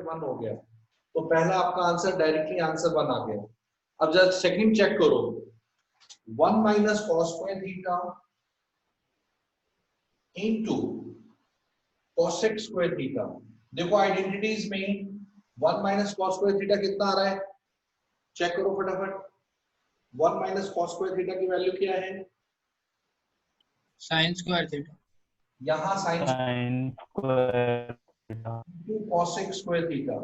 One हो गया, तो पहला आपका आंसर डायरेक्टली आंसर वन आ गया। अब जब सेकंड चेक करो, 1 minus cos square theta into cosec square theta. देखो आइडेंटिटीज में 1 माइनस कॉस स्क्वायर थीटा कितना आ रहा है, चेक करो फटाफट। 1 माइनस कॉस स्क्वायर थीटा की वैल्यू क्या है, साइन स्क्वायर थीटा। यहाँ sign square theta cosec square theta.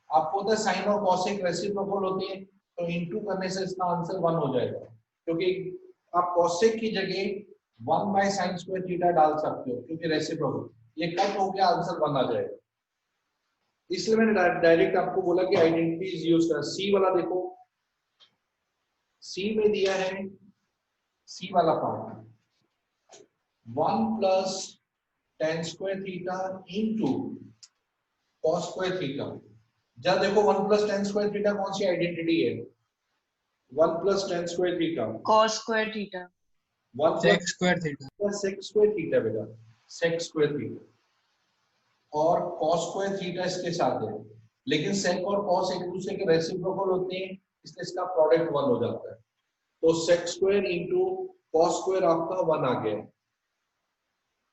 आपको पता है साइन और कॉसेक रेसिप्रोकल होते हैं, तो इनटू करने से इसका आंसर 1 हो जाएगा, क्योंकि आप कॉसेक की जगह 1 बाय साइन स्क्वायर थीटा डाल सकते हो, क्योंकि रेसिप्रोकल। ये कट हो गया, आंसर 1 आ जाएगा। इसलिए मैंने डायरेक्ट आपको बोला कि आइडेंटिटीज यूज करें। सी वाला देखो, सी में दिया है, सी वाला part 1 plus tan square theta into cos square theta. जब देखो 1 प्लस tan स्क्वायर थीटा कौन सी आइडेंटिटी है, 1 plus tan square theta cos square theta, 1 sec square theta, plus sec square theta बेटा, sec स्क्वायर थीटा, और cos square theta इसके साथ है, लेकिन sec और cos एक दूसरे के रेसिप्रोकल होते हैं, इसलिए इसका प्रोडक्ट 1 हो जाता है। तो sec square into cos square आपका 1 आ गया।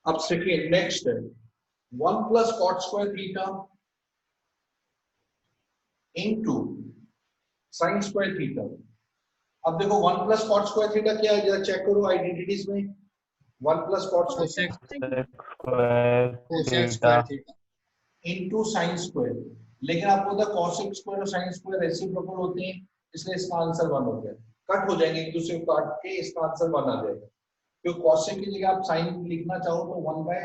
अब सेकेंड नेक्स्ट है 1 plus cot square theta into sin square theta. अब देखो 1 प्लस cot स्क्वायर थीटा क्या है, जरा चेक करो आइडेंटिटीज में। 1 plus cot cosec square cosec theta square theta, into sin square, लेकिन आपको पता है cosec स्क्वायर और sin स्क्वायर रेसिप्रोकल होते हैं, इसलिए इसका आंसर 1 हो गया। कट हो जाएंगे एक दूसरे को काट के, इसका आंसर 1 आ जाएगा। क्योंकि cosec की जगह आप sin लिखना चाहो तो 1 बाय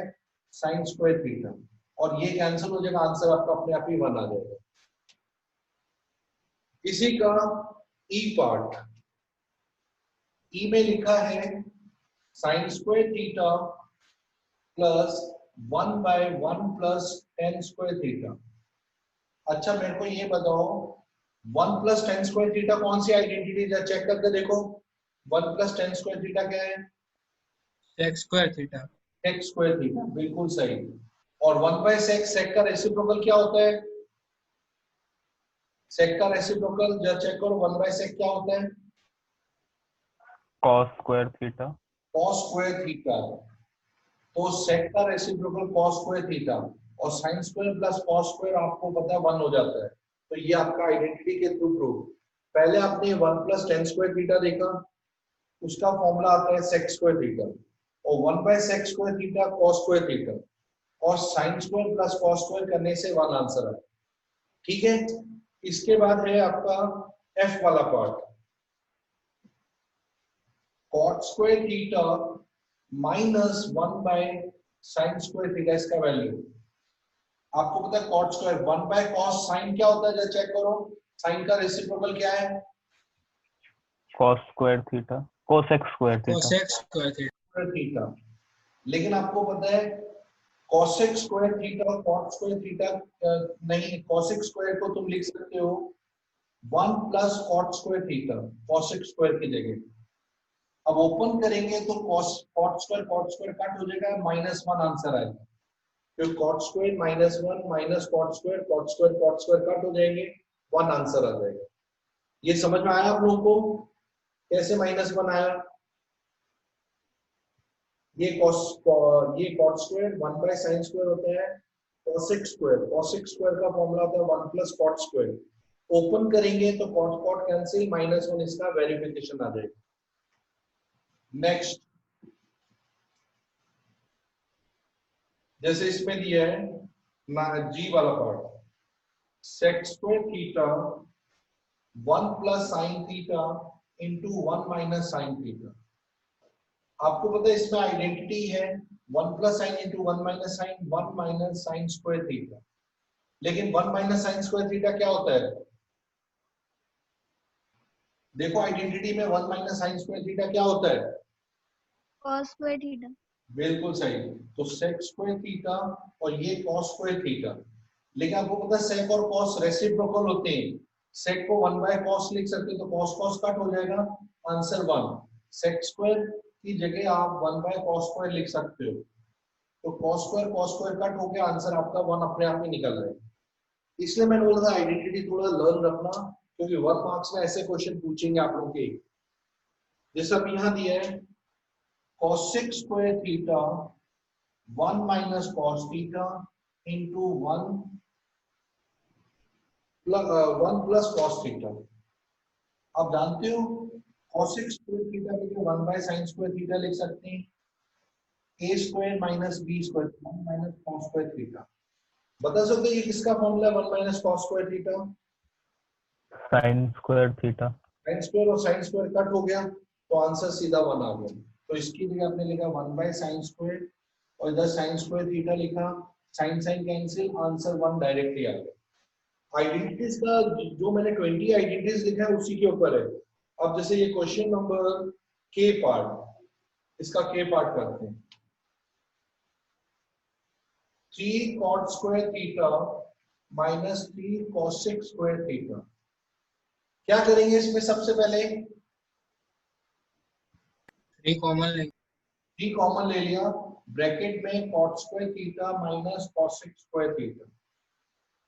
sin स्क्वायर थीटा, और ये कैंसिल हो जाएगा, आंसर आपका अपने आप ही 1 आ जाएगा। इसी का ई पार्ट, ई में लिखा है sin square theta plus 1 by 1 plus tan square theta. अच्छा मेरे को ये बताओ 1 प्लस tan स्क्वायर थीटा कौन सी आइडेंटिटी है, चेक करके देखो। 1 प्लस tan स्क्वायर थीटा क्या है, sec square theta, sec square theta, बिल्कुल सही। और 1 बाय sec, sec का रेसिप्रोकल क्या होता है, sec का रेसिप्रोकल जब चेक करो 1 बाय sec क्या होता है, cos square theta cos square theta. तो sec का रेसिप्रोकल cos स्क्वायर थीटा, और sin square plus cos square आपको पता है 1 हो जाता है। तो ये आपका आइडेंटिटी के थ्रू प्रूफ। पहले आपने 1 प्लस tan स्क्वायर थीटा देखा, उसका फॉर्मूला आता है sec स्क्वायर थीटा, और 1 by sec square theta cos square theta, और sin square plus cos square करने से 1 आंसर आया। ठीक है, इसके बाद है आपका f वाला part, cot square theta minus 1 by sin square theta, इसका वैल्यू आपको पता है cot square 1 by cos sin क्या होता है, जरा चेक करो। sin का रेसिप्रोकल क्या है, cos square theta cosec square theta cosec square theta, theta. लेकिन आपको पता है cosec स्क्वायर थीटा और cot स्क्वायर थीटा नहीं, cosec स्क्वायर को तुम लिख सकते हो 1 plus cot square theta cosec square की जगह। अब ओपन करेंगे तो cot स्क्वायर कट हो जाएगा, -1 आंसर आएगा। फिर cot square -1 minus cot square cut हो जाएंगे, 1 आंसर आ जाएगा। ये समझ में आया आप लोगों को कैसे -1 आया। ये cot square 1 by sin square होता है, cosec स्क्वायर का फॉर्मूला होता है 1 प्लस cot स्क्वायर। ओपन करेंगे तो cot कैंसिल, -1 इसका वेरिफिकेशन आ जाएगा। नेक्स्ट, जैसे इसमें दिया है जी वाला part, sec square theta 1 plus sin theta into 1 minus sin theta. आपको पता है इसमें आइडेंटिटी है 1 plus sine into 1 minus sine, 1 minus sine square theta. लेकिन 1 माइनस साइन स्क्वायर थीटा क्या होता है, देखो आइडेंटिटी में 1 माइनस साइन स्क्वायर थीटा क्या होता है, cos स्क्वायर थीटा, बिल्कुल सही। तो sec स्क्वायर थीटा और ये cos स्क्वायर थीटा। लेकिन आपको पता है sec और cos रेसिप्रोकल होते हैं, sec को 1 बाय cos लिख सकते हो, तो cos कट हो जाएगा, आंसर 1। sec स्क्वायर की जगह आप 1/cos² लिख सकते हो। तो cos² कट होके आंसर आपका 1 अपने आप ही निकल रहा है। इसलिए मैंने बोला था आइडेंटिटी थोड़ा लर्न रखना, क्योंकि 1 मार्क्स में ऐसे क्वेश्चन पूछेंगे आप लोग के। जैसे अब यहाँ दिया है cos6² theta 1 minus cos theta into 1 plus cos theta. आप जानते हो cos6² थीटा की जगह 1/sin² थीटा लिख सकते हैं, a² minus b² 1 minus cos² theta. बता सकते हो ये किसका formula 1 minus cos² theta? Sine square theta. sin² और sin² कट हो गया तो आंसर सीधा 1 आ गया। तो इसकी जगह आपने लिखा 1/sin² और इधर sin² थीटा लिखा, sine sine cancel, answer 1 directly आ गया। आइडेंटिटीज का जो मैंने 20 आइडेंटिटीज लिखा है उसी के ऊपर है। अब जैसे ये क्वेश्चन नंबर के पार्ट, इसका के पार्ट करते हैं। 3 cot² theta minus 3 cos6² theta. क्या करेंगे इसमें? सबसे पहले 3 कॉमन लेंगे। 3 कॉमन ले लिया, ब्रैकेट में cot² theta minus cos6² theta.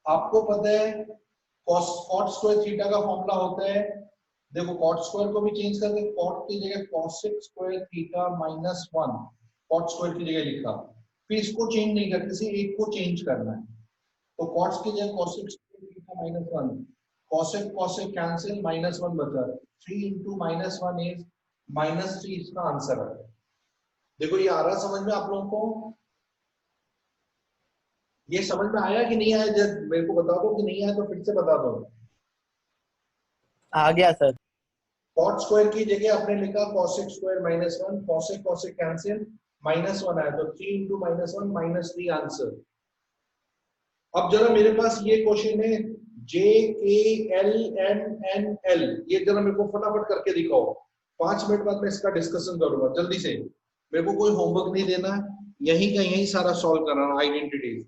आपको पता है cot² थीटा का फॉर्मूला होता है, देखो cot² को भी चेंज करके cot की जगह cos6² थीटा माइनस 1 cot² की जगह लिखा, फिर इसको चेंज नहीं करना, किसी एक को चेंज करना है। तो cos की जगह cos6² theta minus 1, cosec cosec cancel, minus 1 बचा, 3 इंटू माइनस 1 इज -3, इसका आंसर है। देखो ये आ रहा समझ में आप लोगों को? ये समझ में आया कि नहीं आया? जब मेरे को बता दो कि नहीं आया तो फिर से बता दो। आ गया सर। cot² की जगह आपने लिखा cosec² minus 1, cosec cosec cancel, minus 1 आया तो 3 इंटू माइनस 1 -3 आंसर। अब जरा मेरे पास ये क्वेश्चन है JKLMNL, ये जरा मेरे को फटाफट करके दिखाओ। 5 मिनट बाद मैं इसका डिस्कशन करूंगा जल्दी से। मेरे को कोई होमवर्क नहीं देना, यहीं का यहीं सारा सॉल्व कराना। आइडेंटिटीज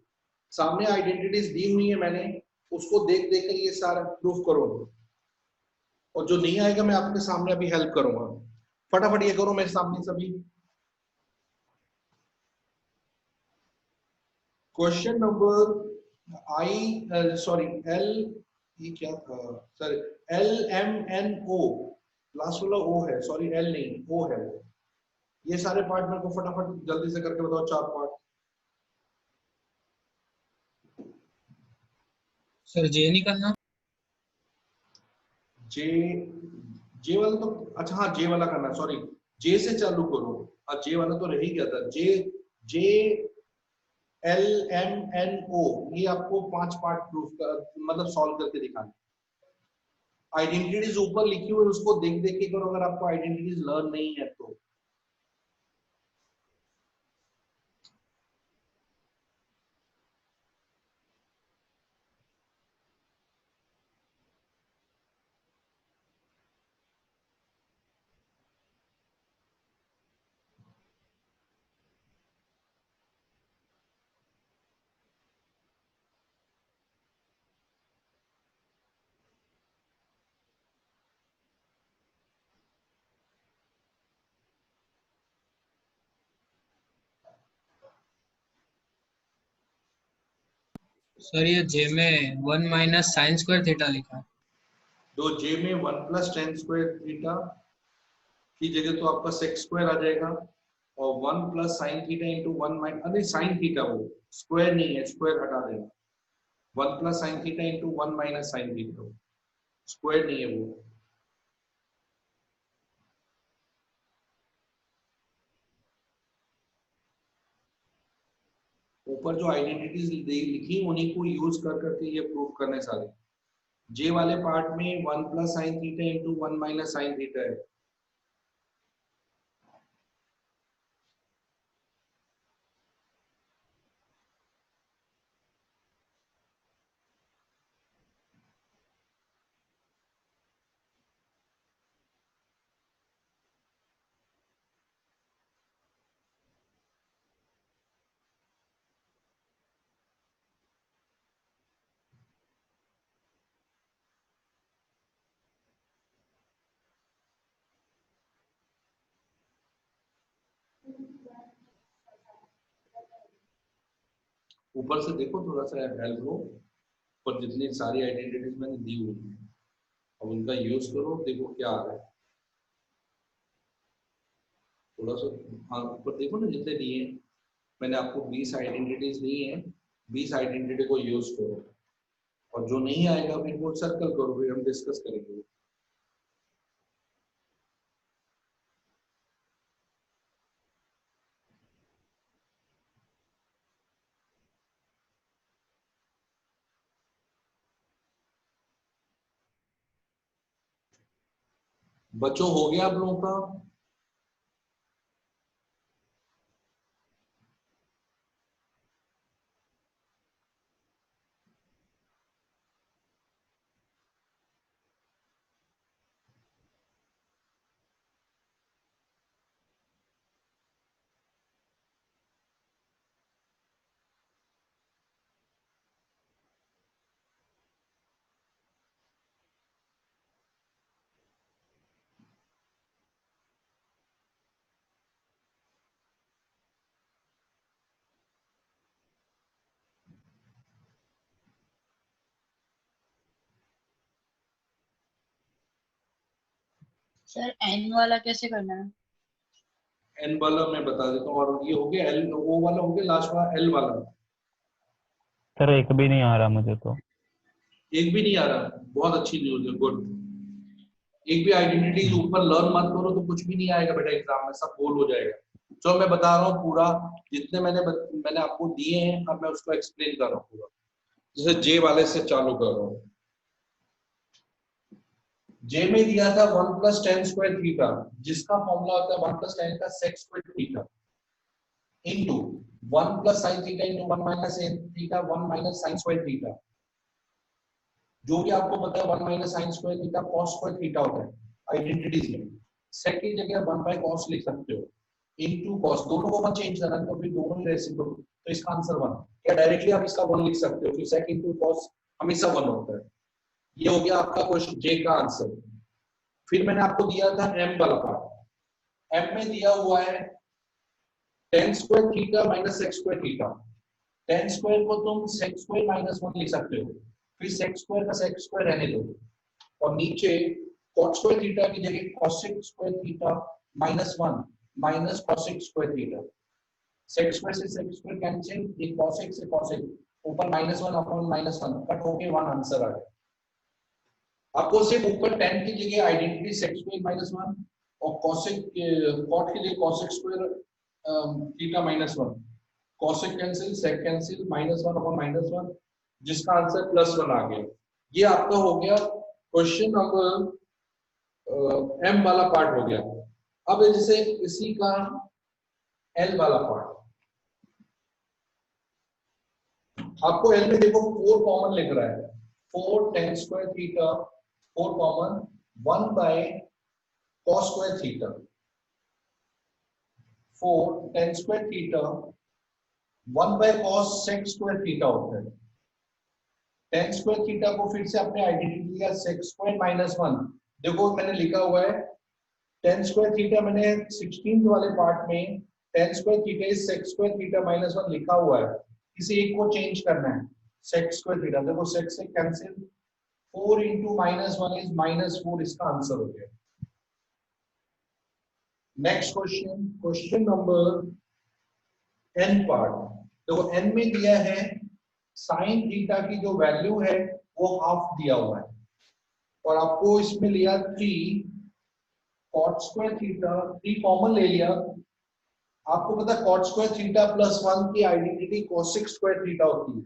सामने आइडेंटिटीज दी हुई है मैंने, उसको देख देख कर ये सारा प्रूफ करो, और जो नहीं आएगा मैं आपके सामने अभी हेल्प करूंगा। फटाफट ये करो मेरे सामने सभी। क्वेश्चन नंबर एल, ये क्या था सर, LMNO, लास्ट वाला ओ है, सॉरी एल नहीं ओ है। ये सारे पार्ट मेरे को फटाफट जल्दी से करके बताओ, 4 पार्ट। सर जे निकालना। जे जे वाला तो अच्छा, हाँ जे वाला करना, सॉरी जे से चालू करो। जे वाला तो रह ही गया था। जे LMNO, ये आपको 5 पार्ट प्रूफ कर, मतलब सॉल्व करके दिखाना। आइडेंटिटीज ऊपर लिखी हुई उसको देख देख के करो, अगर आपको आइडेंटिटीज लर्न नहीं है तो। सर ये जे में 1 माइनस sin² थीटा लिखा है। दो जे में 1 प्लस tan² थीटा की जगह तो आपका sec² आ जाएगा, और 1 plus sine theta into 1 minus, अरे साइन थीटा, वो स्क्वायर नहीं है, स्क्वायर हटा देना। 1 plus sine theta into 1 minus sine theta, square नहीं है वो। ऊपर जो आइडेंटिटीज लिखी उन्हीं को यूज कर करके ये प्रूव करने सारे। जे वाले पार्ट में 1 plus sine theta into 1 minus sine theta है। ऊपर से देखो थोड़ा सा हेल्प लो, पर जितनी सारी आइडेंटिटीज मैंने दी हुई है अब उनका यूज करो, देखो क्या आ रहा है। थोड़ा सा हाँ ऊपर देखो ना, जितने दिए मैंने आपको 20 आइडेंटिटीज दी हैं, 20 आइडेंटिटी को यूज करो, और जो नहीं आएगा फिर वो सर्कल करो, फिर हम डिस्कस करेंगे। बच्चों हो गया आप लोगों का? सर एन वाला कैसे करना है? एन वाला मैं बता देता हूँ, और ये हो गया एल, ओ वाला हो गया, लास्ट वाला एल वाला। सर एक भी नहीं आ रहा मुझे तो। एक भी नहीं आ रहा, बहुत अच्छी न्यूज है, गुड। एक भी आइडेंटिटी ऊपर लर्न मत करो तो कुछ भी नहीं आएगा बेटा एग्जाम में, सब गोल हो जाएगा। जो मैं बता रहा हूँ पूरा, जितने मैंने आपको दिए हैं, अब मैं उसको एक्सप्लेन कर रहा हूँ पूरा। जैसे जे वाले से चालू कर रहा हूँ। जे में दिया था 1 + tan स्क्वायर थीटा, जिसका फॉर्मूला होता है 1 + tan का sec square theta into 1 + sin theta into 1 - sin theta 1 - sin square theta. जो भी आपको पता है 1 - sin square theta cos square theta होता है आइडेंटिटीज में। sec की जगह 1/cos लिख सकते हो, इनटू cos, दोनों को मत चेंज करना तो फिर दोनों ही रेसिप्रोकल, तो इसका आंसर 1। या डायरेक्टली आप इसका 1 लिख सकते हो कि sec इनटू cos हमेशा 1 होता है। ये हो गया आपका क्वेश्चन जे का आंसर। फिर मैंने आपको दिया था m वाला पार्ट। m में दिया हुआ है tan square theta minus sec square theta. tan square को तुम sec स्क्वायर माइनस 1 लिख सकते हो, फिर sec स्क्वायर का sec स्क्वायर रहने दो, और नीचे cot स्क्वायर थीटा की जगह cosec square theta minus 1 minus cosec square theta. sec square से sec स्क्वायर कैंसिल, ये cosec से cosec, ऊपर -1 अपॉन -1 कट होके 1 आंसर आ गया। आपको सिर्फ ऊपर tan की जगह आइडेंटिटी sec स्क्वायर -1 और cosec cot की जगह cosec square theta -1, cosec cancel sec cancel -1 upon -1, जिसका आंसर +1 आ गया। ये आपका हो गया क्वेश्चन नंबर m वाला पार्ट हो गया। अब जैसे इसी का l वाला पार्ट, आपको l में देखो 4 कॉमन लिख रहा है, 4 tan square theta 4 common 1/cos square theta, 4 tan square theta 1/cos sec square theta होता है। tan स्क्वायर थीटा को फिर से अपने आइडेंटिटी का sec स्क्वायर -1, देखो मैंने लिखा हुआ है tan स्क्वायर थीटा, मैंने 16th वाले पार्ट में tan square theta is sec square theta -1 लिखा हुआ है, किसी एक को चेंज करना है। sec स्क्वायर थीटा देखो sec से कैंसिल, 4 into -1 is -4, इसका आंसर हो गया। Next question, question number n part. देखो n में दिया है sin थीटा की जो वैल्यू है वो हाफ दिया हुआ है, और आपको इसमें लिया 3 cot स्क्वायर थीटा, 3 कॉमन ले लिया। आपको पता है cot स्क्वायर थीटा +1 की आइडेंटिटी cosec स्क्वायर थीटा होती है,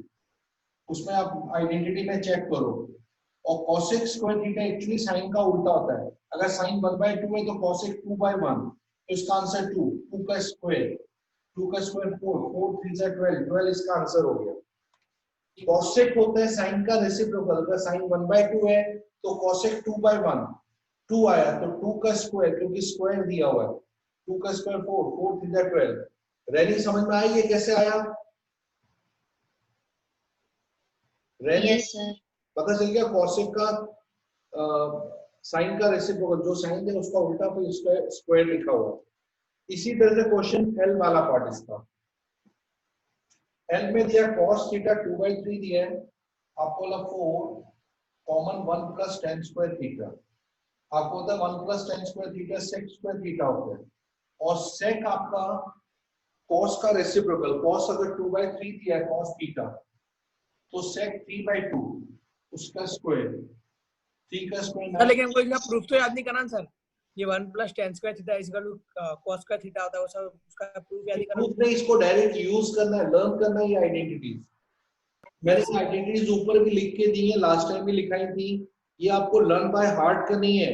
उसमें आप आइडेंटिटी में चेक करो। और cosec square theta actually sin का उल्टा होता है, अगर sin 1/2 है तो cosec 2/1, तो इसका आंसर 2, 2 का स्क्वायर 4, 4 3 जा 12, 12 इसका आंसर हो गया। cosec होता है sin का रेसिप्रोकल, अगर sin 1/2 है तो cosec 2/1, 2 आया तो 2 का स्क्वायर, क्योंकि स्क्वायर दिया हुआ है, 2 का स्क्वायर 4, 4 3 जा 12। रैनी समझ में आई ये कैसे आया? रैनी यस सर। पता चल गया cosec का साइन का रेसिप्रोकल, जो साइन है उसका उल्टा फिर स्क्वायर लिखा हुआ। इसी तरह से क्वेश्चन एल वाला पार्ट इसका, एल में दिया cos थीटा 2/3 दिया है, आपको बोला 4 common 1 plus tan square theta, आपको होता है 1 plus tan square theta sec square theta होता है, और सेक आपका cos का रेसिप्रोकल, cos अगर 2/3 दिया है cos थीटा तो सेक 3/2 उसका स्क्वायर, 3 का स्क्वायर सर लेकिन वो इसका प्रूफ तो याद नहीं करना ना सर, ये 1 plus tan square theta is equal to cos का थीटा होता है, वो सब उसका प्रूफ याद नहीं करना। प्रूफ नहीं, इसको डायरेक्ट यूज करना है, लर्न करना है ये आइडेंटिटीज। मैंने आइडेंटिटीज ऊपर भी लिख के दी है, लास्ट टाइम भी लिखाई थी, ये आपको लर्न बाय हार्ट करनी है।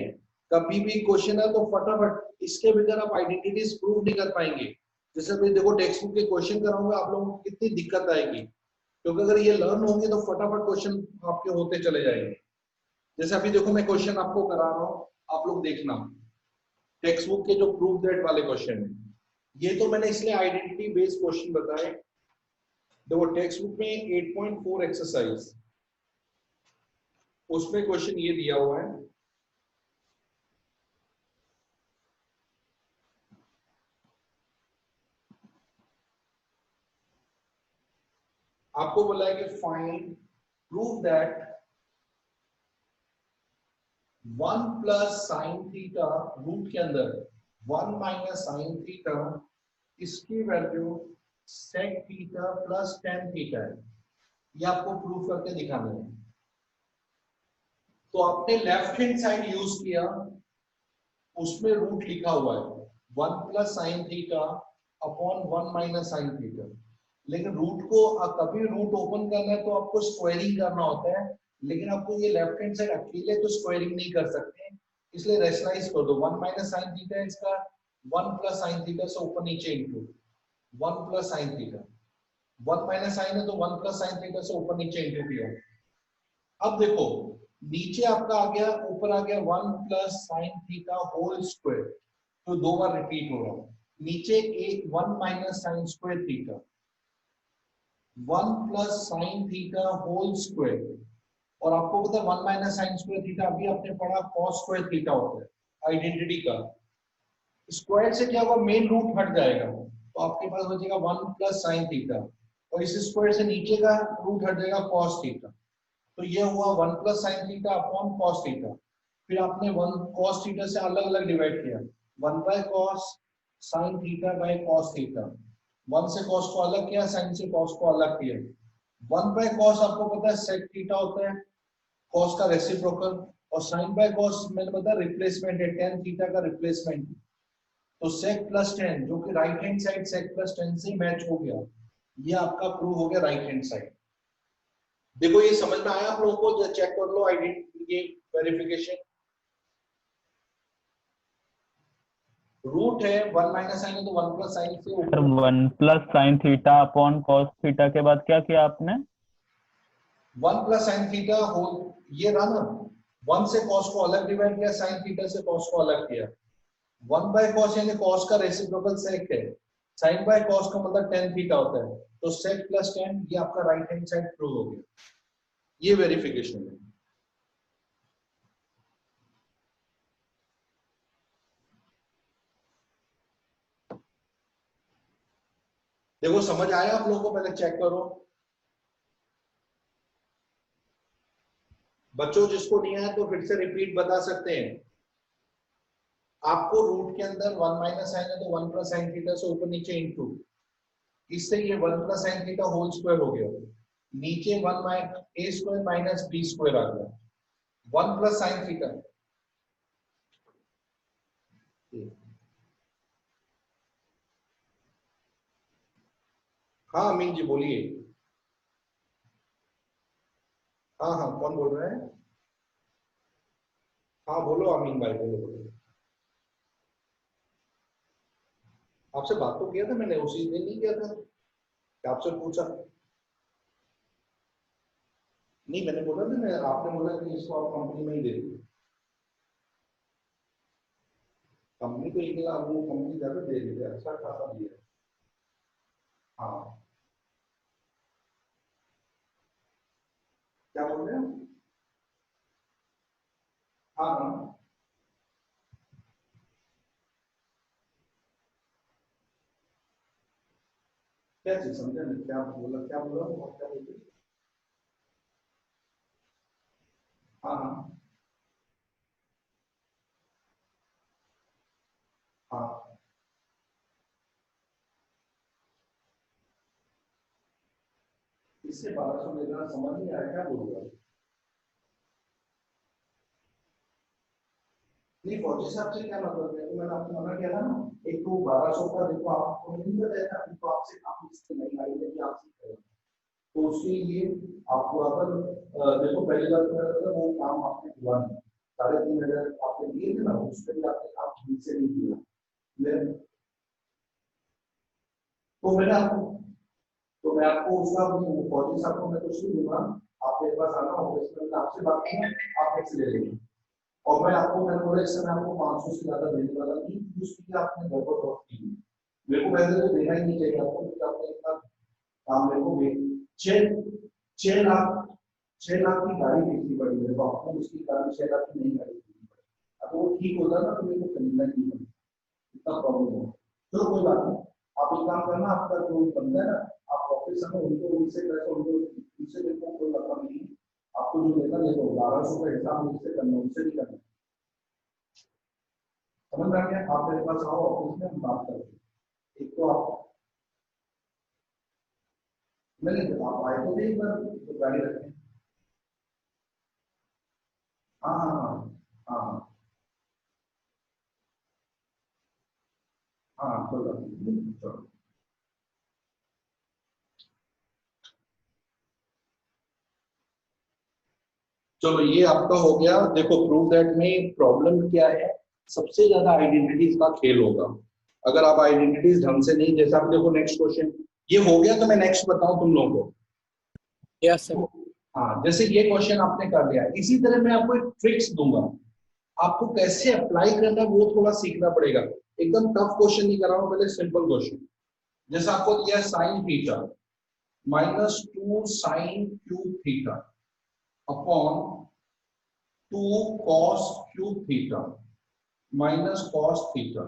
कभी भी क्वेश्चन है तो फटाफट, इसके बगैर आप आइडेंटिटीज प्रूव नहीं कर पाएंगे। जैसे अभी देखो टेक्स्ट बुक के क्वेश्चन कराऊंगा, आप लोगों को कितनी दिक्कत आएगी, क्योंकि अगर ये लर्न होंगे तो फटाफट क्वेश्चन आपके होते चले जाएंगे। जैसे अभी देखो मैं क्वेश्चन आपको करा रहा हूँ, आप लोग देखना, टेक्स्ट बुक के जो प्रूफ दैट वाले क्वेश्चन है, ये तो मैंने इसलिए आइडेंटिटी बेस्ड क्वेश्चन बताए। देखो टेक्स्ट बुक में 8.4 एक्सरसाइज, उसमें क्वेश्चन ये दिया हुआ है, आपको बोला है कि find prove that 1 plus sine theta root के अंदर 1 माइनस साइन थीटा, इसकी value sec theta plus tan theta है। ये आपको प्रूफ करके दिखाना है। तो आपने लेफ्ट हैंड साइड यूज किया, उसमें रूट लिखा हुआ है 1 plus sine theta upon 1 minus sine theta, लेकिन रूट को कभी रूट ओपन करना है तो आपको स्क्वायरिंग करना होता है, लेकिन आपको ये लेफ्ट हैंड साइड अकेले तो स्क्वायरिंग नहीं कर सकते, इसलिए रेशनलाइज कर दो। 1 माइनस साइन थीटा इसका 1 प्लस साइन थीटा से ऊपर नीचे into 1 plus sine theta, 1 minus sine है तो 1 प्लस साइन थीटा से ऊपर नीचे इंटू किया। अब देखो नीचे आपका आ गया, ऊपर आ गया 1 plus sine theta whole square, तो दो बार रिपीट हो रहा है। नीचे एक 1 minus sine square theta, 1 plus sine theta whole square, और आपको पता है 1 माइनस साइन स्क्वायर थीटा अभी आपने पढ़ा कॉस स्क्वायर थीटा होता है आइडेंटिटी का। स्क्वायर से क्या होगा, मेन रूट हट जाएगा, तो आपके पास बचेगा 1 प्लस साइन थीटा, और इस स्क्वायर से नीचे का रूट हट जाएगा कॉस थीटा, तो ये हुआ 1 plus sine theta upon cos theta. फिर आपने 1 कॉस थीटा से अलग अलग डिवाइड किया, 1 by cos sine theta by cos theta, 1 से कॉस को अलग किया, साइन से कॉस को अलग किया। 1 बाय कॉस आपको पता है सेक थीटा होता है, कॉस का रेसिप्रोकल, और साइन बाय कॉस मैंने बताया रिप्लेसमेंट है, टेन थीटा का रिप्लेसमेंट। तो सेक प्लस टेन जो कि right hand side sec plus tan से मैच हो गया, ये आपका प्रूव हो गया राइट हैंड साइड। देखो ये समझ में आया आप लोगों को, चेक कर लो आइडेंटिटी की वेरिफिकेशन। रूट है 1 माइनस साइन है तो 1 प्लस साइन से सर ऊपर 1 plus sine theta upon cos theta के बाद क्या किया आपने? 1 प्लस साइन थीटा होल, ये रहा ना, 1 से कॉस को अलग डिवाइड किया, साइन थीटा से कॉस को अलग किया। 1 बाय कॉस यानी कॉस का रेसिप्रोकल सेक है, साइन बाय कॉस का मतलब टेन थीटा होता है, तो सेक प्लस टेन, ये आपका राइट हैंड साइड प्रूव हो गया। ये वेरिफिकेशन है। देखो समझ आया आप लोगों को, पहले चेक करो बच्चों, जिसको नहीं आया तो फिर से रिपीट बता सकते हैं। आपको रूट के अंदर 1 माइनस साइन है तो 1 प्लस साइन थीटा से ऊपर नीचे इंटू, इससे ये 1 plus sine theta whole square हो गया, नीचे 1 minus A square minus B square आ गया, 1 प्लस साइन थीटा। हाँ अमीन जी बोलिए। हाँ हाँ कौन बोल रहे हैं? हाँ बोलो अमीन भाई, बोलो बोलो। आपसे बात तो किया था मैंने, उसी दिन नहीं किया था, आपसे पूछा नहीं, मैंने बोला ना, मैं आपने बोला कि इसको आप कंपनी में ही दे दो, कंपनी को एक लाख, वो कंपनी ज्यादा दे रही है, अच्छा खासा दिया। हाँ क्या बोल रहे हैं? हाँ हाँ क्या चीज समझा नहीं, क्या बोला, क्या बोला और क्या बोलते? हाँ हाँ हाँ, इससे 1200 लेना समझ नहीं आया, क्या बोल रहा है? नहीं फौजी साहब से क्या मतलब है, तो मैंने आपको मना किया था ना, एक तो 1200 का देखो आपको नहीं बताया था, तो आपसे आप इससे नहीं आई है कि आपसे करें, तो उसके लिए आपको अगर देखो पहली बात क्या था, वो काम आपने हुआ नहीं, 3500 आपने दिए थे ना, उसके लिए आपने काम ठीक से नहीं किया। तो मैंने आपको, तो मैं आपको उसका फौजी साहब को मैं कुछ नहीं दूंगा, आप मेरे पास आना ऑफिस में, आपसे बात करना, आप एक्स ले लेंगे। और मैं आपको, मैंने बोला इस समय आपको 500 से ज्यादा देने वाला नहीं, उसकी आपने घर पर ड्रॉप की, मेरे को वैसे तो देना ही नहीं चाहिए आपको, क्योंकि आपने इतना काम मेरे को छह 6 लाख 6 लाख की गाड़ी बेचनी पड़ी मेरे को, आपको उसकी गाड़ी 6 लाख की नहीं गाड़ी बेचनी पड़ी, अब वो ठीक होता ना तो मेरे को खरीदना ही नहीं पड़ता, इतना प्रॉब्लम हो। चलो कोई बात नहीं, आप एक काम करना, आपका जो बंदा है ना, आप ऑफिस में उनको, उनसे पैसा उनको, उनसे मेरे को कोई मतलब नहीं है, आपको जो लेना ले लो, 1200 का हिसाब मुझसे करना, उनसे नहीं करना, समझ में आ गया? आप मेरे पास आओ ऑफिस में, हम बात करते हैं। एक तो आप नहीं, तो आप आए तो नहीं, पर तो गाड़ी रखें। हाँ हाँ हाँ हाँ हाँ, कोई बात नहीं, चलो। चलो ये आपका हो गया, देखो प्रूव दैट में प्रॉब्लम क्या है, सबसे ज्यादा आइडेंटिटीज का खेल होगा, अगर आप आइडेंटिटीज ढंग से नहीं, जैसे आप देखो नेक्स्ट क्वेश्चन ये हो गया, तो मैं नेक्स्ट बताऊं तुम लोगों को। Yes sir. हाँ, जैसे ये क्वेश्चन आपने कर लिया, इसी तरह मैं आपको एक ट्रिक्स दूंगा, आपको कैसे अप्लाई करना है वो थोड़ा सीखना पड़ेगा, एकदम टफ क्वेश्चन नहीं कर रहा हूं, पहले सिंपल क्वेश्चन, जैसे आपको दिया sine theta -2 sine cube theta upon 2 cos cube theta minus cos theta,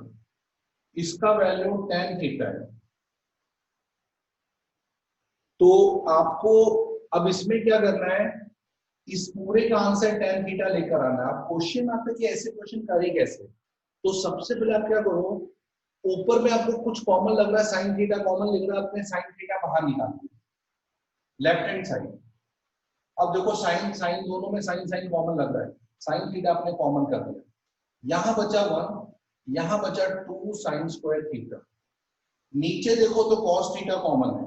इसका वैल्यू tan थीटा है, तो आपको अब इसमें क्या करना है, इस पूरे का आंसर tan थीटा लेकर आना है। आप क्वेश्चन आता है कि ऐसे क्वेश्चन करें कैसे, तो सबसे पहले आप क्या करो, ऊपर में आपको कुछ कॉमन लग रहा है, साइन थीटा कॉमन लग रहा है, अपने साइन थीटा बाहर निकालना लेफ्ट हैंड साइड। अब देखो साइन साइन दोनों में साइन साइन कॉमन लग रहा है, साइन थीटा आपने कॉमन कर दिया, यहां बचा 1, यहां बचा 2 साइन स्क्वायर थीटा, नीचे देखो तो cos थीटा कॉमन है,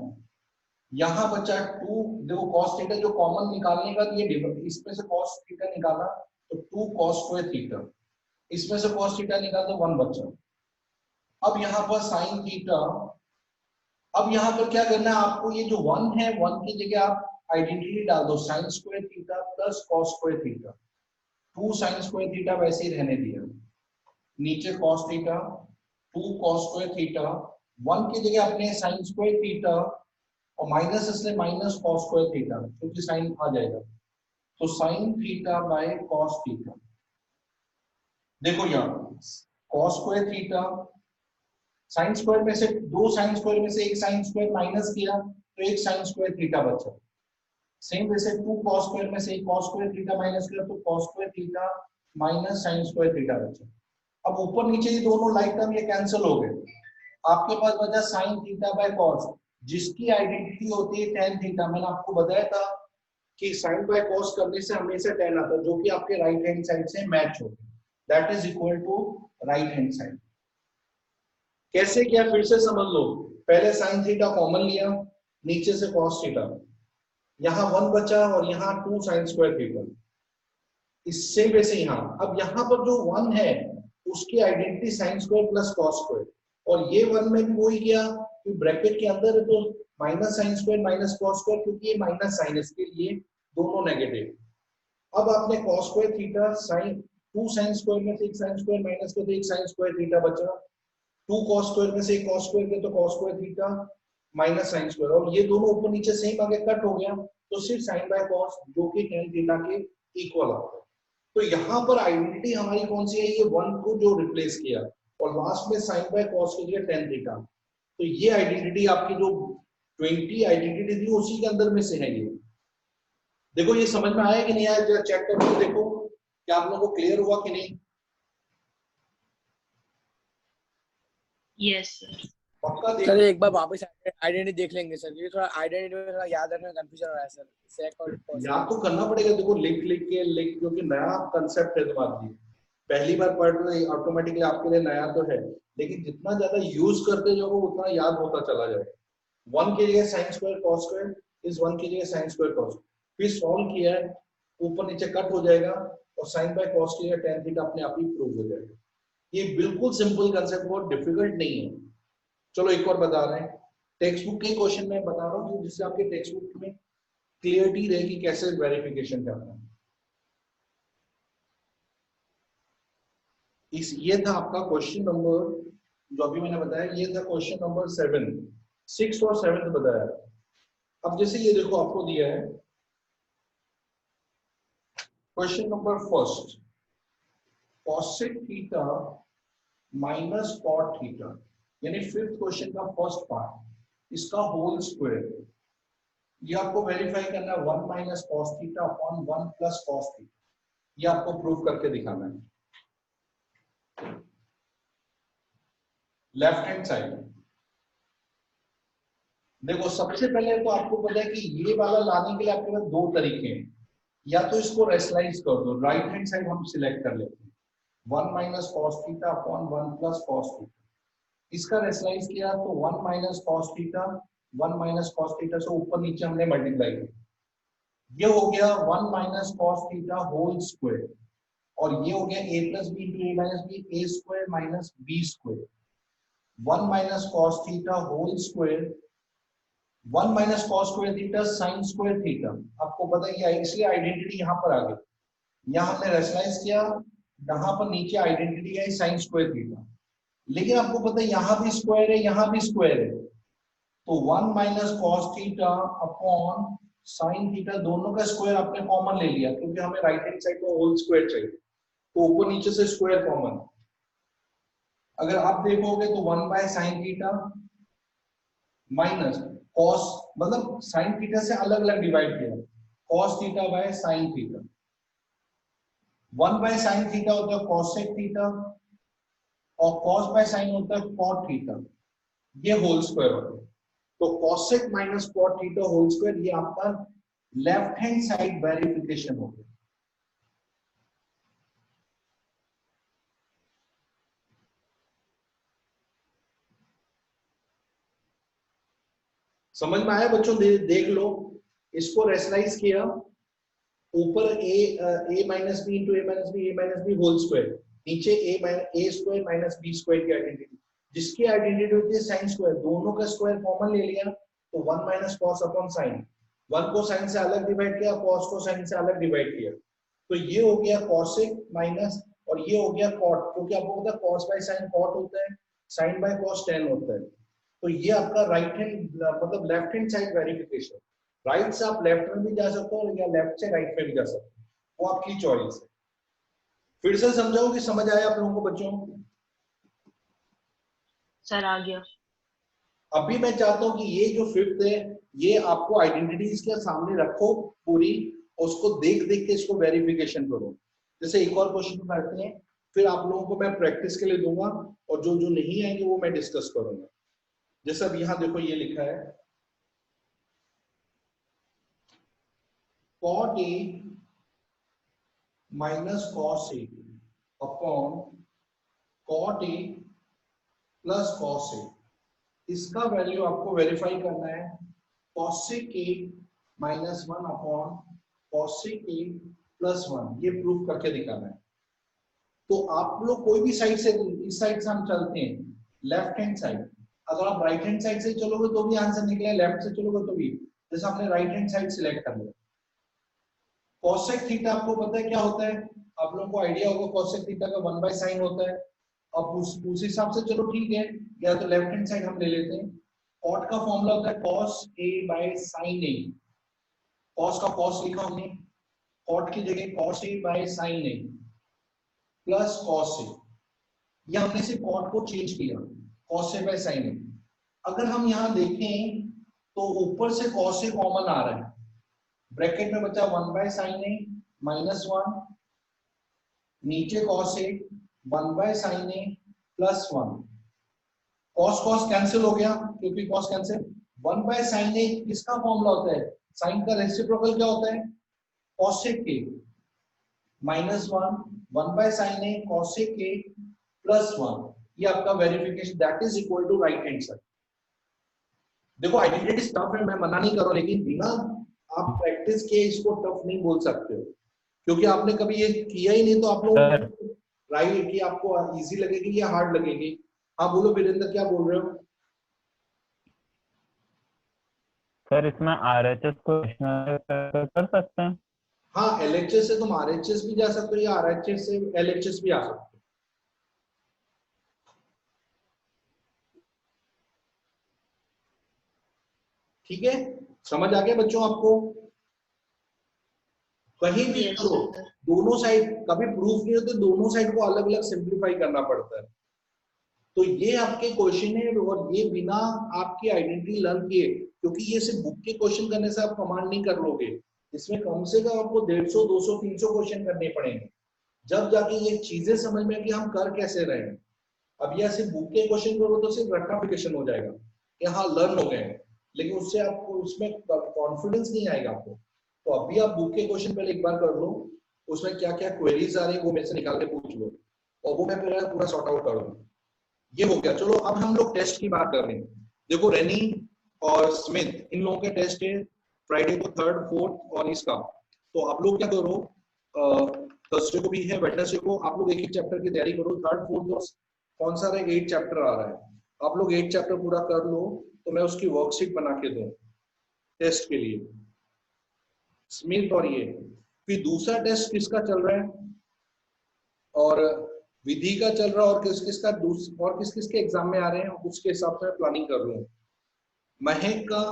यहां बचा 2, देखो cos थीटा जो कॉमन निकालने का, ये इसमें से cos थीटा निकाला तो 2 cos स्क्वायर थीटा, इसमें से cos थीटा निकाला तो 1 बचा। अब यहाँ पर साइन थीटा, अब यहाँ पर क्या करना है आपको, ये जो 1 है 1 की जगह आप आइडेंटिटी डाल दो, sign square theta plus cos square theta, 2 sign square theta वैसे ही रहने दिया, नीचे cos theta 2 cos square theta, 1 की जगह अपने साइन स्क्वायर थीटा और माइनस इसलिए माइनस cos स्क्वायर थीटा, क्योंकि साइन आ जाएगा, तो sine theta by cos theta, देखो यहाँ cos square theta, sine square में से 2 साइन स्क्वायर में से एक साइन स्क्वायर माइनस किया तो एक साइन स्क्वायर थीटा बचा, सेम वैसे 2 cos स्क्वायर में से एक cos स्क्वायर थीटा माइनस किया तो cos square theta minus sine square theta बचा। अब ऊपर नीचे ये दोनों लाइक टर्म ये कैंसिल हो गए, आपके पास बचा साइन थीटा बाय cos, जिसकी आइडेंटिटी होती है tan थीटा, मैंने आपको बताया था कि साइन बाय cos करने से हमेशा tan आता है, जो कि आपके राइट हैंड साइड से मैच हो, that is equal to right hand side. कैसे किया फिर से समझ लो, पहले साइन थीटा कॉमन लिया, नीचे से cos थीटा, यहाँ 1 बचा और यहाँ 2 साइन स्क्वायर थीटा, इससे वैसे यहाँ, अब यहाँ पर जो 1 है उसकी identity sine square plus cos square, और ये 1 में भी वही किया कि ब्रैकेट के अंदर है तो minus sine square minus cos square, क्योंकि ये माइनस साइन, इसके लिए दोनों नेगेटिव। अब आपने cos square theta sign 2 sine square में से एक साइन स्क्वायर माइनस कर दिया, एक साइन स्क्वायर थीटा बचा, 2 cos स्क्वायर में से एक cos स्क्वायर के तो cos square theta minus sine square, और ये दोनों ऊपर नीचे सेम आगे कट हो गया, तो सिर्फ साइन बाय cos जो कि tan थीटा के इक्वल आता है। तो यहाँ पर आइडेंटिटी हमारी कौन सी है, ये 1 को जो रिप्लेस किया और लास्ट में साइन बाय cos के लिए tan थीटा, तो ये आइडेंटिटी आपकी जो 20 आइडेंटिटी थी उसी के अंदर में से है ये। देखो ये समझ में आया कि नहीं आया, जरा चेक करके देखो क्या आप लोगों को क्लियर हुआ कि नहीं। Yes sir. पक्का सर देखो। एक बार वापस आइडेंटिटी देख लेंगे सर, ये थोड़ा आइडेंटिटी में थोड़ा याद रखना कंफ्यूजन हो रहा है सर, सेक और कॉस। याद तो करना पड़ेगा, देखो लिख क्योंकि नया कंसेप्ट है तुम्हारे लिए, पहली बार पढ़ रहे ऑटोमेटिकली आपके लिए नया तो है, लेकिन जितना ज्यादा यूज करते जाओगे उतना याद होता चला जाएगा। 1 की जगह sine square cos square is 1 की जगह साइन स्क्वायर कॉस, फिर सॉल्व किया है ऊपर नीचे कट हो जाएगा और साइन बाय कॉस की जगह tan थीटा अपने आप ही प्रूव हो जाएगा। ये बिल्कुल सिंपल कंसेप्ट, बहुत डिफिकल्ट नहीं है। चलो एक और बता रहे हैं, टेक्स्ट बुक के क्वेश्चन में बता रहा हूँ जिससे आपके टेक्स्ट बुक में क्लियरिटी रहे कि कैसे वेरिफिकेशन करना है। इस ये था आपका क्वेश्चन नंबर, जो अभी मैंने बताया ये था क्वेश्चन नंबर 7, 6 और 7 बताया। अब जैसे ये देखो आपको दिया है question number first, cosec theta minus cot theta, यानी फिफ्थ क्वेश्चन का फर्स्ट पार्ट, इसका होल स्क्वायर, ये आपको वेरीफाई करना है 1 minus cos theta upon 1 plus cos theta, ये आपको प्रूव करके दिखाना है। लेफ्ट हैंड साइड देखो, सबसे पहले तो आपको पता है कि ये वाला लाने के लिए आपके पास दो तरीके हैं, या तो इसको रेशनलाइज कर दो, राइट हैंड साइड हम सिलेक्ट कर लेते हैं 1 minus cos theta upon 1 plus cos theta, इसका रेशनलाइज किया तो 1 minus cos theta 1 minus cos theta से ऊपर नीचे हमने मल्टीप्लाई किया, ये हो गया 1 minus cos theta whole square, और ये हो गया a plus B into A minus B, A square minus B square, 1 minus cos theta whole square, 1 minus cos square theta sine square theta, आपको पता है इसलिए आइडेंटिटी यहाँ पर आ गई, यहाँ हमने रेशनलाइज किया, यहाँ पर नीचे आइडेंटिटी आई साइन स्क्वायर थीटा, लेकिन आपको पता है यहाँ भी स्क्वायर है यहाँ भी स्क्वायर है, तो 1 minus cos theta upon sine theta, दोनों का स्क्वायर आपने कॉमन ले लिया क्योंकि हमें राइट हैंड साइड को होल स्क्वायर चाहिए, तो ऊपर नीचे से स्क्वायर कॉमन, अगर आप देखोगे तो 1 by sine theta minus cos, मतलब साइन थीटा से अलग अलग डिवाइड किया, cos theta by sine theta, 1 by sine theta होता है कॉसेक थीटा और कॉस बाय साइन होता है कॉट थीटा, ये होल स्क्वायर होता है, तो cosec minus cot theta whole square, ये आपका लेफ्ट हैंड साइड वेरिफिकेशन हो गया। समझ में आया बच्चों, देख लो, इसको रेशनलाइज किया, ऊपर ए minus B into A minus B whole square, नीचे ए स्क्वायर माइनस बी स्क्वायर की आइडेंटिटी, जिसकी आइडेंटिटी होती है साइन स्क्वायर, दोनों का स्क्वायर कॉमन ले लिया, तो 1 माइनस कॉस अपॉन साइन, 1 को साइन से अलग डिवाइड किया, कॉस को साइन से अलग डिवाइड किया, तो ये हो गया कॉसेक माइनस, और ये हो गया कॉट, क्योंकि आपको पता है कॉस बाय साइन कॉट होता है, साइन बाय कॉस टेन होता है, तो ये आपका राइट हैंड मतलब left hand side verification, right से आप लेफ्ट में भी जा सकते हो या लेफ्ट से राइट में भी जा सकते हो, वो आपकी चॉइस है। फिर से समझाओ कि समझ आया आप लोगों को बच्चों? सर आ गया। अभी मैं चाहता हूं कि ये जो फिफ्थ है, ये आपको आइडेंटिटीज के सामने रखो पूरी, उसको देख देख के इसको वेरिफिकेशन करो। जैसे एक और क्वेश्चन करते हैं, फिर आप लोगों को मैं प्रैक्टिस के लिए दूंगा, और जो जो नहीं आएंगे वो मैं डिस्कस करूंगा। जैसे अब यहाँ देखो ये लिखा है cot a minus cos a upon cot a plus cos a, इसका वैल्यू आपको वेरीफाई करना है cosec a minus 1 upon cosec a plus 1, ये प्रूफ करके दिखाना है। तो आप लोग कोई भी साइड से, इस साइड से हम चलते हैं लेफ्ट हैंड साइड, अगर आप राइट हैंड साइड से चलोगे तो भी आंसर निकले, लेफ्ट से चलोगे तो भी, जैसे आपने राइट हैंड साइड सिलेक्ट कर लिया। cosec थीटा आपको पता है क्या होता है, आप लोगों को आइडिया होगा cosec थीटा का 1 बाय साइन होता है, अब उस हिसाब से चलो ठीक है, या तो लेफ्ट हैंड साइड हम ले लेते हैं, cot का फॉर्मूला होता है cos a bye sin a, cos का cos लिखा हमने, cot की जगह cos a bye sin a plus cos a, या हमने सिर्फ cot को चेंज किया cos a bye sin a। अगर हम यहाँ देखें तो ऊपर से cos a कॉमन आ रहा है, ब्रैकेट में बचा 1 बाय साइन ए माइनस 1, नीचे cos a 1 by sine A plus 1, cos cos cancel हो गया क्योंकि cos कैंसिल, 1 बाय साइन ए किसका फॉर्मूला होता है, साइन का रेसिप्रोकल क्या होता है, cosec k minus 1, 1 by sine A cosec k plus 1, ये आपका verification that is equal to right hand side. देखो आइडेंटिटी टफ है, मैं मना नहीं कर रहा हूं, लेकिन बिना आप प्रैक्टिस के इसको टफ नहीं बोल सकते हो, क्योंकि आपने कभी ये किया ही नहीं, तो आप लोग राइट कि आपको इजी लगेगी या हार्ड लगेगी। हाँ बोलो वीरेंद्र, क्या बोल रहे हो? सर इसमें RHS को कर सकते हैं? हाँ, LHS से तुम RHS भी जा सकते हो या RHS से LHS भी आ सकते हो। ठीक है, समझ आ गया बच्चों आपको? कहीं भी करो, दोनों साइड कभी प्रूफ नहीं होते, दोनों साइड को अलग अलग सिंप्लीफाई करना पड़ता है। तो ये आपके क्वेश्चन है, और ये बिना आपकी आइडेंटिटी लर्न किए, क्योंकि ये सिर्फ बुक के क्वेश्चन करने से आप कमांड नहीं कर लोगे, इसमें कम से कम आपको 150, 200, 300 क्वेश्चन करने पड़ेंगे, जब जाके ये चीजें समझ में कि हम कर कैसे रहे हैं। अब यह सिर्फ बुक के क्वेश्चन करो तो सिर्फ रट्टाफिकेशन हो जाएगा कि हाँ लर्न हो गए हैं, लेकिन उससे आपको उसमें कॉन्फिडेंस नहीं आएगा आपको। तो अभी आप बुक के क्वेश्चन पहले एक बार कर लो, उसमें क्या क्या क्वेरीज आ रही है वो मेरे से निकाल के पूछ लो, और वो मैं पूरा सॉर्ट आउट कर दूँ। ये हो गया। चलो अब हम लोग टेस्ट की बात कर रहे हैं। देखो रेनी और स्मिथ, इन लोगों के टेस्ट है फ्राइडे को 3rd, 4th और इसका। तो आप लोग क्या करो, थर्सडे को भी है, वेडनेसडे को आप लोग एक एक चैप्टर की तैयारी करो। 3rd, 4th और कौन सा रहा, 8 चैप्टर आ रहा है, आप लोग 8 चैप्टर पूरा कर लो, तो मैं उसकी वर्कशीट बना के दूं टेस्ट के लिए, स्मिथ और ये। फिर दूसरा टेस्ट किसका चल रहा है, और विधि का चल रहा है, और किस किस का और किस किस के एग्जाम में आ रहे हैं, उसके हिसाब से मैं प्लानिंग कर रहा हूँ। महक का,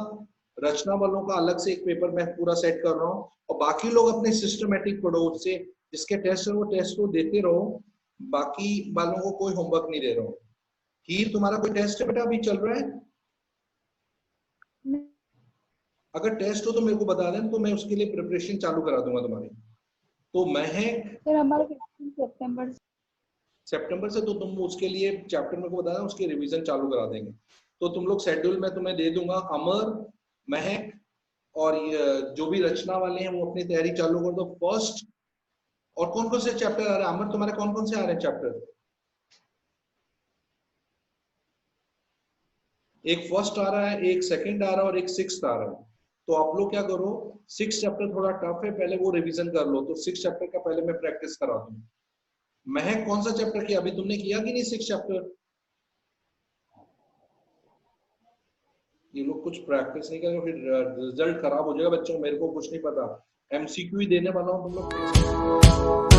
रचना वालों का अलग से एक पेपर मैं पूरा सेट कर रहा हूँ, और बाकी लोग अपने सिस्टमेटिक पढ़ो, उससे जिसके टेस्ट है वो टेस्ट को देते रहो, बाकी वालों को कोई होमवर्क नहीं दे रहा हूँ। हीर तुम्हारा कोई टेस्ट है बेटा अभी चल रहा है? अगर टेस्ट हो तो मेरे को बता दें, तो मैं उसके लिए प्रिपरेशन चालू करा दूंगा तुम्हारी। तो महक सर हमारा सितंबर से, तो तुम उसके लिए चैप्टर मेरे को बता दें, उसके रिवीजन चालू करा देंगे। तो तुम लोग शेड्यूल में तुम्हें दे दूंगा, अमर, महक और जो भी रचना वाले हैं वो अपनी तैयारी चालू कर दो। फर्स्ट और कौन कौन से चैप्टर आ रहे हैं अमर, तुम्हारे कौन कौन से आ रहे हैं चैप्टर? एक फर्स्ट आ रहा है, एक सेकंड आ रहा है और एक 6th आ रहा है। तो आप लोग क्या करो, 6th चैप्टर थोड़ा टफ है, पहले वो रिवीजन कर लो, तो 6th चैप्टर का पहले मैं प्रैक्टिस करा दूं। महक कौन सा चैप्टर किया अभी तुमने, किया कि नहीं 6th चैप्टर? ये लोग कुछ प्रैक्टिस नहीं करेंगे, फिर रिजल्ट खराब हो जाएगा बच्चों, मेरे को कुछ नहीं पता, MCQ ही देने वाला हूँ तुम लोग।